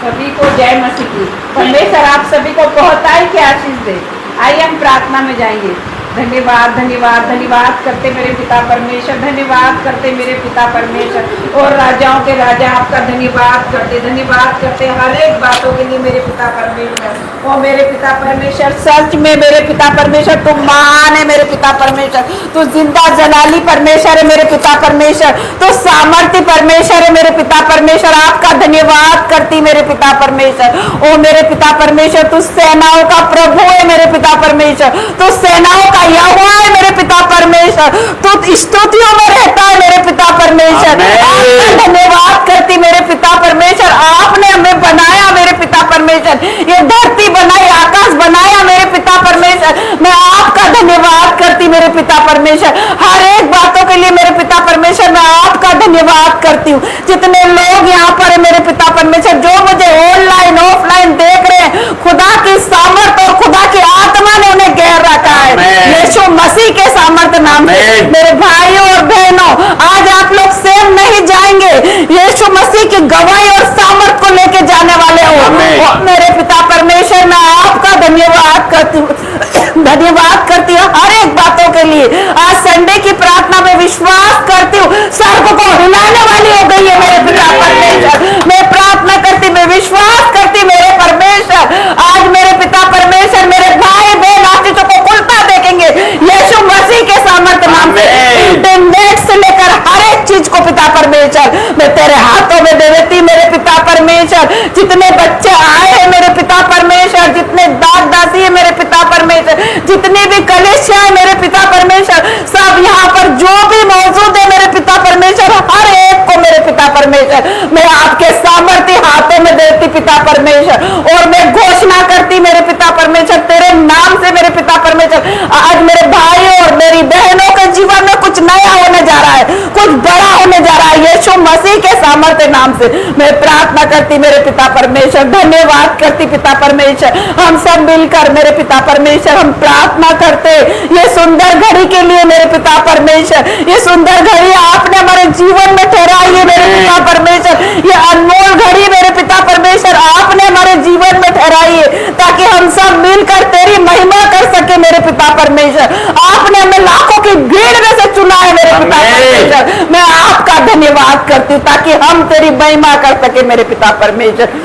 सभी को जय मसीह की। परमेश्वर आप सभी को बहुत की आशीष दे। आइए हम प्रार्थना में जाएंगे। धन्यवाद धन्यवाद धन्यवाद करते मेरे पिता परमेश्वर, धन्यवाद करते मेरे पिता परमेश्वर और राजाओं के राजा आपका धन्यवाद करते हर एक बातों के लिए मेरे पिता परमेश्वर। ओ मेरे पिता परमेश्वर, सच में मेरे पिता परमेश्वर तुम महान है मेरे पिता परमेश्वर। तू जिंदा जलाली परमेश्वर है मेरे पिता परमेश्वर। तू सामर्थ्य परमेश्वर है मेरे पिता परमेश्वर। आपका धन्यवाद करती मेरे पिता परमेश्वर। ओ मेरे पिता परमेश्वर, तू सेनाओं का प्रभु है मेरे पिता परमेश्वर। तू सेनाओं का यहोवा है मेरे पिता परमेश्वर। तू स्तुतियों में रहता है मेरे पिता परमेश्वर। आपका धन्यवाद करती मेरे पिता परमेश्वर। आपने हमें बनाया मेरे पिता परमेश्वर, ये धरती बनाई, आकाश बनाया मेरे पिता परमेश्वर। मैं आपका धन्यवाद करती मेरे पिता परमेश्वर। हर एक बातों के लिए मेरे पिता परमेश्वर मैं आपका धन्यवाद करती हूँ। जितने लोग यहाँ पर है मेरे पिता परमेश्वर, जो मुझे ऑनलाइन ऑफलाइन देख रहे हैं, खुदा की सामर्थ और खुदा की आत्मा ने उन्हें घेर रखा है यीशु मसीह के सामर्थ नाम से। मेरे भाइयों और बहनों, आज आप लोग सेम नहीं जाएंगे, यीशु मसीह की गवाही और सामर्थ को लेके जाने वाले हो। मेरे पिता परमेश्वर मैं आपका धन्यवाद करती हूँ, धन्यवाद करती हूँ हर एक बातों के लिए। आज संडे की प्रार्थना में विश्वास करती हूँ स्वर्ग को हिलाने वाली हो गई है मेरे पिता परमेश्वर। मैं प्रार्थना करती, मैं विश्वास करती मेरे परमेश्वर, आज मेरे पिता परमेश्वर मेरे भाई बहन आशीषों को खुलता देखेंगे यीशु मसीह के सामर्थ नाम से। इंटरनेट से लेकर हर एक चीज को पिता परमेश्वर मैं तेरे हाथों में दे देती मेरे पिता परमेश्वर। जितने बच्चे आए हैं मेरे पिता परमेश्वर, जितने दास दासी है मेरे पिता परमेश्वर, जितनी भी कलीसिया है मेरे पिता परमेश्वर, सब यहाँ पर जो भी मौजूद है मेरे पिता परमेश्वर, हर एक को मेरे पिता परमेश्वर मैं आपके सामर्थ्य हाथों में देती पिता परमेश्वर। और मैं घोषणा करती मेरे पिता परमेश्वर तेरे नाम से मेरे पिता परमेश्वर, आज मेरे भाइयों और मेरी बहनों के जीवन में कुछ नया होने जा रहा है, कुछ बड़ा होने जा रहा है यीशु मसीह के सामर्थ्य नाम से। मैं प्रार्थना करती मेरे पिता परमेश्वर, धन्यवाद करती पिता परमेश्वर। हम सब मिलकर मेरे पिता परमेश्वर हम प्रार्थना करते ये सुंदर घड़ी के लिए मेरे पिता परमेश्वर। ये सुंदर घड़ी आपने हमारे जीवन में ठहराई है मेरे पिता परमेश्वर। ये अनमोल घड़ी मेरे पिता परमेश्वर आपने हमारे जीवन में ठहराई है ताकि हम सब मिलकर तेरी महिमा कर सके मेरे पिता परमेश्वर। आपने हमें लाखों की भीड़ में से चुना है मेरे पिता परमेश्वर। मैं आपका धन्यवाद करती हूँ ताकि हम तेरी महिमा कर सके मेरे पिता परमेश्वर।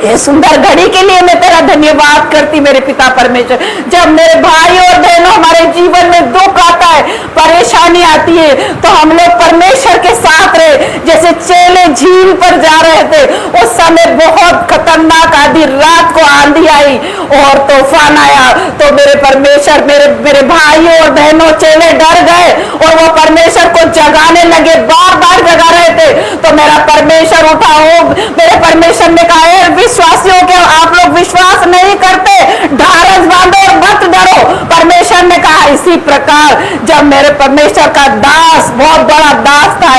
ये सुंदर घड़ी के लिए मैं तेरा धन्यवाद करती मेरे पिता परमेश्वर। जब मेरे भाई और बहनों हमारे जीवन में दुख आता है, परेशानी आती है, तो हम लोग परमेश्वर के साथ रहे। जैसे चेले झील पर जा रहे थे, उस समय बहुत खतरनाक आधी रात को आंधी आई और तूफान आया, तो मेरे परमेश्वर मेरे भाइयों और बहनों चेले डर गए और वो परमेश्वर को जगाने लगे, बार बार जगा रहे थे। तो मेरा परमेश्वर उठा हो, मेरे परमेश्वर ने कहा विश्वासियों के आप लोग विश्वास नहीं करते, ढारस बांधो और मत डरो। परमेश्वर ने कहा इसी प्रकार जब मेरे परमेश्वर का दास, बहुत बड़ा दास था,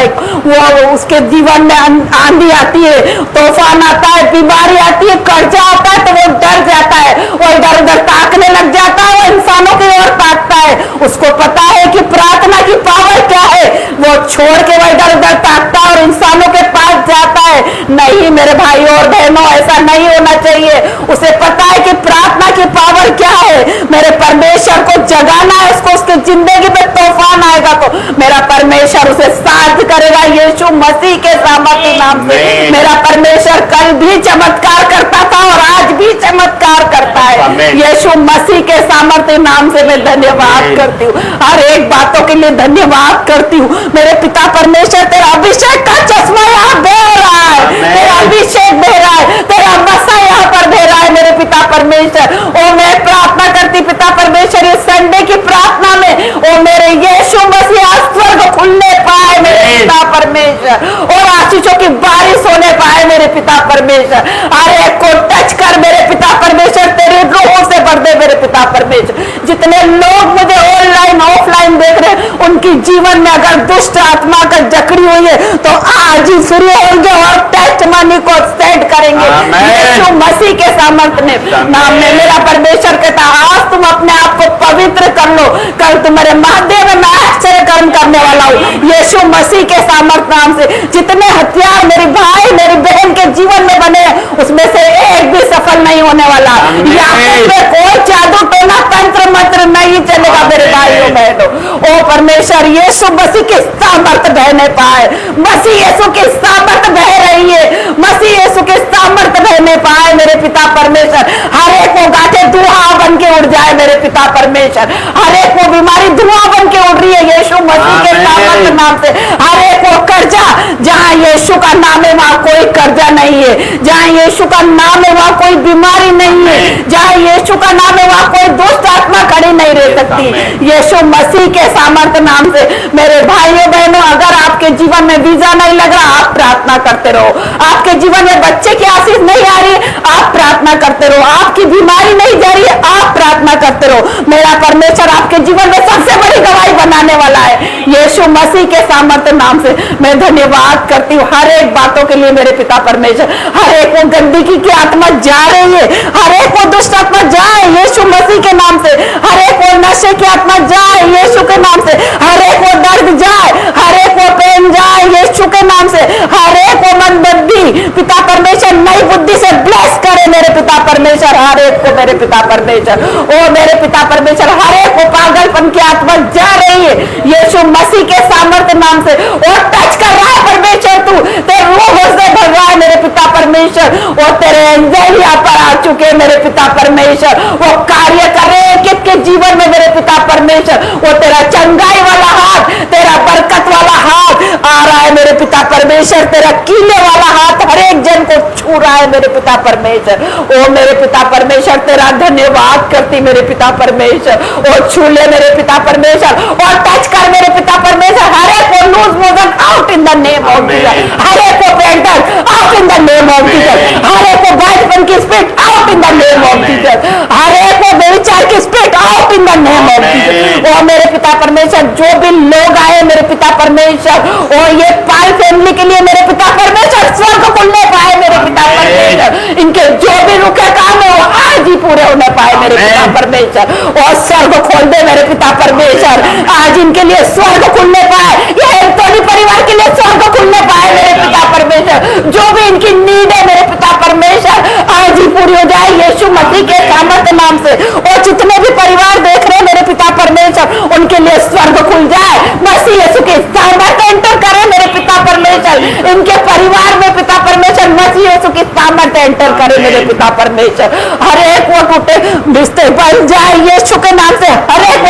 वो उसके जीवन में आंधी आती है, तूफान आता है, बीमारी आती है, कर्जा आता है, तो वो डर जाता है, वो इधर उधर ताकने लग जाता है, वो इंसानों की ओर ताकता है। उसको पता है कि प्रार्थना की पावर क्या है, वो छोड़ के वो इधर उधर ताकता है और इंसानों के पास जाता है। नहीं मेरे भाइयों और बहनों, ऐसा नहीं होना चाहिए। उसे पता है कि प्रार्थना की पावर क्या है, मेरे परमेश्वर को जगाना है उसको। उसकी जिंदगी में तूफान आएगा तो मेरा परमेश्वर उसे साथ करेगा यीशु मसीह के सामर्थ्य नाम से। मेरा परमेश्वर कल भी चमत्कार करता था और आज भी चमत्कार करता है यीशु मसीह के सामर्थ्य नाम से। मैं धन्यवाद करती हूँ, हर एक बातों के लिए धन्यवाद करती हूँ मेरे पिता परमेश्वर। तेरा अभिषेक का चश्मा यहाँ बह रहा है, तेरा अभिषेक बह रहा है, तेरा मसा यहाँ पर बह रहा है मेरे पिता परमेश्वर। और मैं प्रार्थना करती पिता परमेश्वर इस संडे की प्रार्थना में, और मेरे यीशु मसीह स्वर्ग खुलने पाए मेरे पिता परमेश्वर, और आशीषों की बारिश होने पाए मेरे पिता परमेश्वर। हर एक को टच कर मेरे पिता परमेश्वर, तेरी रूह से भर दे मेरे पिता परमेश्वर। जितने लोग मुझे ऑनलाइन ऑफलाइन देख रहे हैं, उनकी जीवन में अगर दुष्ट आत्मा का जकड़ी हुई है तो आज ही शुरू होंगे और टेस्ट मनी को सेट करेंगे यीशु मसीह के सामर्थ्य नाम में। मेरा परमेश्वर कहता आज तुम अपने आप को पवित्र कर लो, कल तुम्हारे माध्यम में मैं आश्चर्य कर्म करने वाला हूँ यीशु मसीह के सामर्थ्य नाम से। जितने हथियार मेरे भाई मेरी बहन के जीवन में बने, उस परमेश्वर यीशु मसीह की सामर्थ बहने पाए, मसीह यीशु की सामर्थ बह रही है, मसीह यीशु की सामर्थ बहने पाए मेरे पिता परमेश्वर। हर एक को गांठें धुआं बन के उड़ जाए मेरे पिता परमेश्वर, हर एक को बीमारी धुआं बन के उड़ रही है यीशु मसीह के सामर्थ नाम से। हर एक को कर्जा, जहां यीशु का नाम है वहां कोई कर्जा नहीं है, जहां यीशु का नाम है वहां कोई बीमारी नहीं है, जहां यीशु का नाम है वहां कोई दुष्ट आत्मा खड़ी नहीं रह सकती यीशु मसीह के सामर्थ नाम से। मेरे भाइयों बहनों, अगर आपके जीवन में वीजा नहीं लग रहा, आप प्रार्थना करते रहो। आपके जीवन में बच्चे की आशीष नहीं आ रही, आप प्रार्थना करते रहो। आपकी बीमारी नहीं जा रही है, आप प्रार्थना करते रहो। मेरा परमेश्वर आपके जीवन में सबसे बड़ी गवाही बनाने वाला है यीशु मसीह के सामर्थ नाम से। मैं धन्यवाद करती हूँ हर एक बातों के लिए मेरे पिता परमेश्वर। हर एक को गंदगी की आत्मा जा रही है, हर एक को दुष्ट आत्मा जाए यीशु मसीह के नाम से। हर एक को नशे की आत्मा जाए यीशु के नाम से। हर एक को दर्द जाए, हर एक को पेन जाए यीशु के नाम से। हर एक को मनबुद्धि पिता परमेश्वर नई बुद्धि से ब्लेस करे मेरे पिता परमेश्वर। हर एक को मेरे पिता परमेश्वर, ओ मेरे पिता परमेश्वर, हर एक को पागलपन की आत्मा जा रही है यीशु मसीह के सामर्थ नाम से। और टच कर रहा है परमेश्वर, तू तेरे रूह से भर रहा है मेरे पिता परमेश्वर। और तेरे एंजेल यहाँ पर आ चुके हैं मेरे पिता परमेश्वर, वो कार्य कर रहे हैं किसके जीवन में मेरे पिता परमेश्वर। वो तेरा चंगाई वाला हाथ, तेरा बरकत वाला हाथ आ रहा है मेरे पिता परमेश्वर। तेरा कीले वाला हाथ हर एक जन को छू रहा है मेरे पिता परमेश्वर। ओ मेरे पिता परमेश्वर, तेरा धन्यवाद करती मेरे पिता परमेश्वर। और छू ले मेरे पिता परमेश्वर, और टच कर मेरे पिता परमेश्वर। हर एक को loose motion out in the name of Jesus, हर एक को painter out in the name of Jesus, हर एक को बाइटपन की spirit out in the name of Jesus, हर एक को बेविचार की spirit out in the name of Jesus. और मेरे पिता परमेश्वर, जो भी लोग आए मेरे पिता परमेश्वर, और ये पाल फैमिली के लिए मेरे पिता परमेश्वर स्वर्ग खुलने पाए मेरे पिता परमेश्वर। इनके जो भी रुके काम है वो आज ही पूरे होने पाए मेरे पिता परमेश्वर। और स्वर्ग खोल दे मेरे पिता परमेश्वर, आज इनके लिए स्वर्ग खुलने पाए, ये एंटोनी परिवार के लिए स्वर्ग खुलने पाए मेरे पिता परमेश्वर। जो भी इनकी नीड है मेरे पिता परमेश्वर, आज ही पूरी हो जाए यीशु मसीह के सामर्थ्य नाम से। और जितने भी परिवार देख रहे हैं मेरे पिता परमेश्वर, उनके लिए स्वर्ग खुल जाए मसीह यीशु के सामर्थ्य एंटर करे मेरे पिता परमेश्वर। इनके परिवार में पिता परमेश्वर मसीह यीशु की सामर्थ्य एंटर करे मेरे पिता परमेश्वर। हर एक वो टूटे रिश्ते बन जाए यीशु के नाम से, हर एक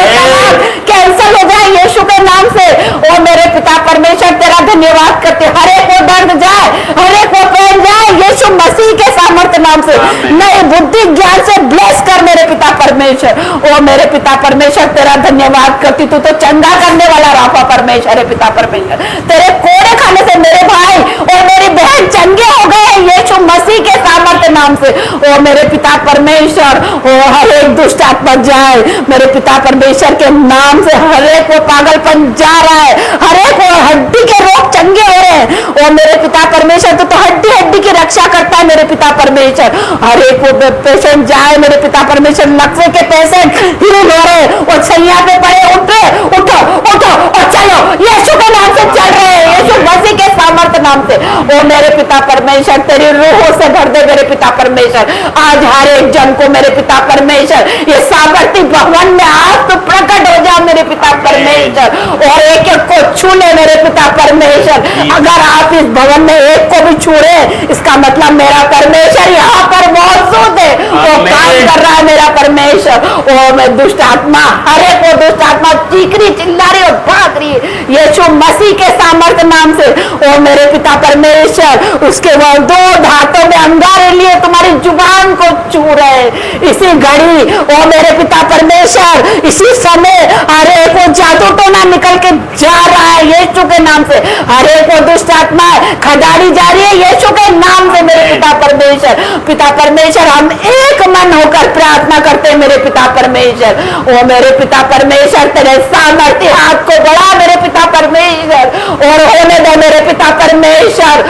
कैंसल हो जाए यीशु के नाम से। ओ मेरे पिता परमेश्वर, तेरा धन्यवाद करते। हर एक को दर्द जाए, हर एक को पेन जाए यीशु मसीह के सामर्थ्य नाम से। नए बुद्धि ज्ञान से ब्लेस कर मेरे पिता परमेश्वर। ओ मेरे पिता परमेश्वर, तेरा धन्यवाद करती। तू तो चंगा करने वाला राफा परमेश्वर है पिता परमेश्वर। तेरे कोड़े खाने से मेरे भाई और मेरी बहन चंगे हो गए यीशु मसीह के सामर्थ्य नाम से। ओ मेरे पिता परमेश्वर, ओ हर एक दुष्ट आत्मा जाए मेरे पिता परमेश्वर के नाम से। हर एक को पागलपन जा रहा है, हर एक को हड्डी के रोग चंगे हो रहे हैं। ओ मेरे पिता परमेश्वर, तो हड्डी हड्डी की रक्षा करता है मेरे पिता परमेश्वर। हर एक को पेशेंट जाए मेरे पिता परमेश्वर, नक्शे के पेशेंट हील हो रहे, और सैया पे पड़े, उठो उठो उठो और चलो यीशु के नाम से चल रहे हैं यीशु मसीह के सामर्थ्य नाम से। ओ मेरे पिता परमेश्वर, तेरी रूहों से भर दे मेरे पिता परमेश्वर। आज हर एक जन को मेरे पिता परमेश्वर ये सामर्थ्य भगवान में आज तो प्रकट हो जाओ मेरे पिता परमेश्वर, और एक एक को छू ले मेरे पिता परमेश्वर। अगर आप इस भवन में एक को भी छू रहे, इसका मतलब मेरा परमेश्वर यहाँ पर मौजूद है, वो काम कर रहा है मेरा परमेश्वर। ओ मैं दुष्ट आत्मा, हर एक को दुष्ट आत्मा चीख रही, चिल्ला रही और भाग रही यीशु मसीह के सामर्थ्य नाम से। ओ मेरे पिता परमेश्वर, उसके वो दो हाथों में अंगारे लिए तुम्हारी जुबान को छू रहे इसी घड़ी। ओ मेरे पिता परमेश्वर, इसी समय हर एक को जादू टोना निकल के जा रहा है यीशु के नाम से। हर एक को दुष्ट आत्मा खदाड़ी जा रही है यीशु के नाम से मेरे पिता परमेश्वर। पिता परमेश्वर, हम एक मन होकर प्रार्थना करते हैं मेरे पिता परमेश्वर। ओ मेरे पिता परमेश्वर, तेरे सामर्थ्य हाथ को बढ़ा मेरे पिता परमेश्वर, और होने दे मेरे पिता परमेश्वर,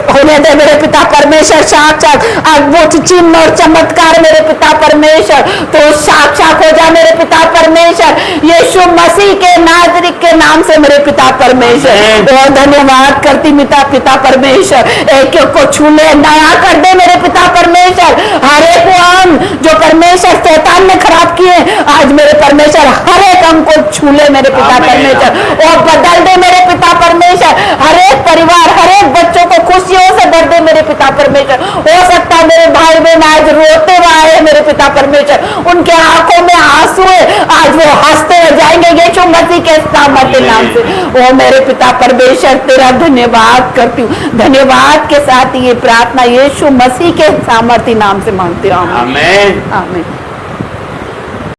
होने दे मेरे पिता परमेश्वर। परमेश्वर साक्षात अद्भुत चिन्ह और चमत्कार मेरे पिता परमेश्वर तो साक्षात हो जा मेरे पिता परमेश्वर, यीशु मसीह के नाज़रेत के नाम से मेरे पिता परमेश्वर। और धन्यवाद करती पिता परमेश्वर, एक एक को छू ले, नया कर दे मेरे पिता परमेश्वर। हर एक अंग जो परमेश्वर शैतान ने खराब किए, आज मेरे परमेश्वर हर एक अंग को छू ले मेरे पिता परमेश्वर और बदल दे मेरे पिता परमेश्वर। हर एक परिवार, हर एक बच्चों को खुशियों से भर दे मेरे पिता परमेश्वर। हो सकता है मेरे भाई बहन आज रोते हुए आए मेरे पिता परमेश्वर, उनके आंखों में आंसू है, आज वो हंसते हुए जाएंगे यीशु मसीह के सामर्थ्य नाम से। ओ मेरे पिता परमेश्वर तेरा धन्यवाद करती हूँ, धन्यवाद के साथ ये प्रार्थना यीशु मसीह के सामर्थ्य नाम से मांगती हूँ। आमीन। आमीन।